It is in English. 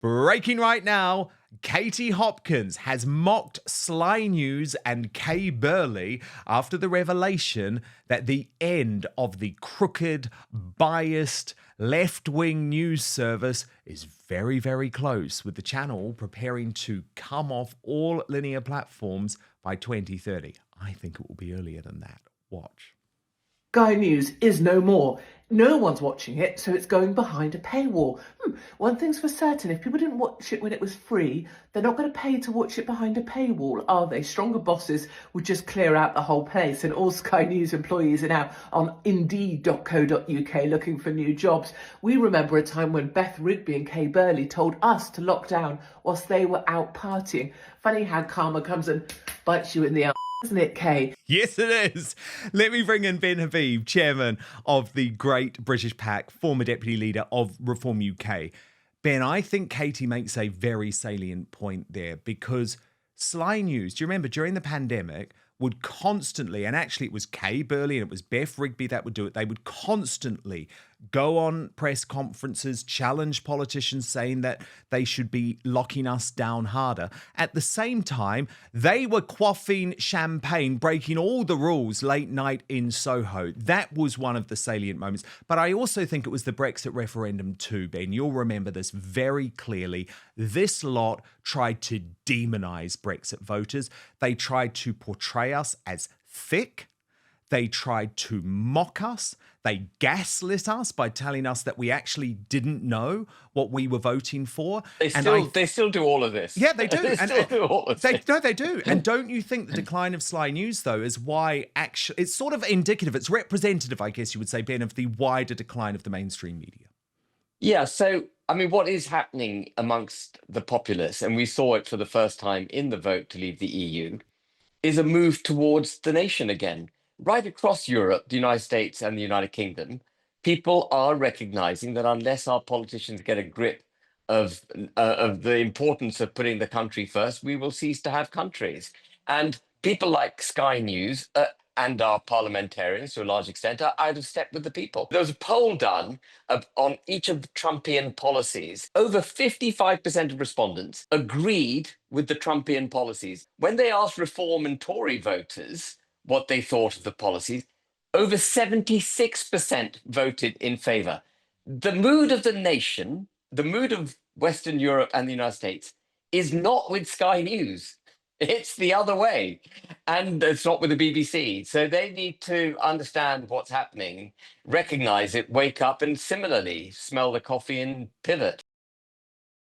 Breaking right now, Katie Hopkins has mocked Sly News and Kay Burley after the revelation that the end of the crooked, biased, left-wing news service is very, very close, with the channel preparing to come off all linear platforms by 2030. I think it will be earlier than that. Watch. Sky News is no more. No one's watching it, so it's going behind a paywall. One thing's for certain, if people didn't watch it when it was free, they're not going to pay to watch it behind a paywall, are they? Stronger bosses would just clear out the whole place, and all Sky News employees are now on indeed.co.uk looking for new jobs. We remember a time when Beth Rigby and Kay Burley told us to lock down whilst they were out partying. Funny how karma comes and bites you in the ass. Isn't it, Kay? Yes, it is. Let me bring in Ben Habib, chairman of the Great British PAC, former deputy leader of Reform UK. Ben, I think Katie makes a very salient point there because Sly News, do you remember during the pandemic, would constantly, and actually it was Kay Burley and it was Beth Rigby that would do it, they would constantly go on press conferences, challenge politicians saying that they should be locking us down harder. At the same time, they were quaffing champagne, breaking all the rules late night in Soho. That was one of the salient moments. But I also think it was the Brexit referendum too, Ben. You'll remember this very clearly. This lot tried to demonize Brexit voters. They tried to portray us as thick. They tried to mock us. They gaslit us by telling us that we actually didn't know what we were voting for. They still do all of this. Yeah, they do. They still do all of this. No, they do. And don't you think the decline of Sly News, though, is why actually it's sort of indicative, it's representative, I guess you would say, Ben, of the wider decline of the mainstream media? Yeah. So, I mean, what is happening amongst the populace, and we saw it for the first time in the vote to leave the EU, is a move towards the nation again. Right across Europe, the United States and the United Kingdom, people are recognizing that unless our politicians get a grip of the importance of putting the country first, we will cease to have countries. And people like Sky News and our parliamentarians, to a large extent, are out of step with the people. There was a poll done on each of the Trumpian policies. Over 55% of respondents agreed with the Trumpian policies. When they asked Reform and Tory voters what they thought of the policies, over 76% voted in favour. The mood of the nation, the mood of Western Europe and the United States, is not with Sky News. It's the other way. And it's not with the BBC. So they need to understand what's happening, recognise it, wake up, and similarly smell the coffee and pivot.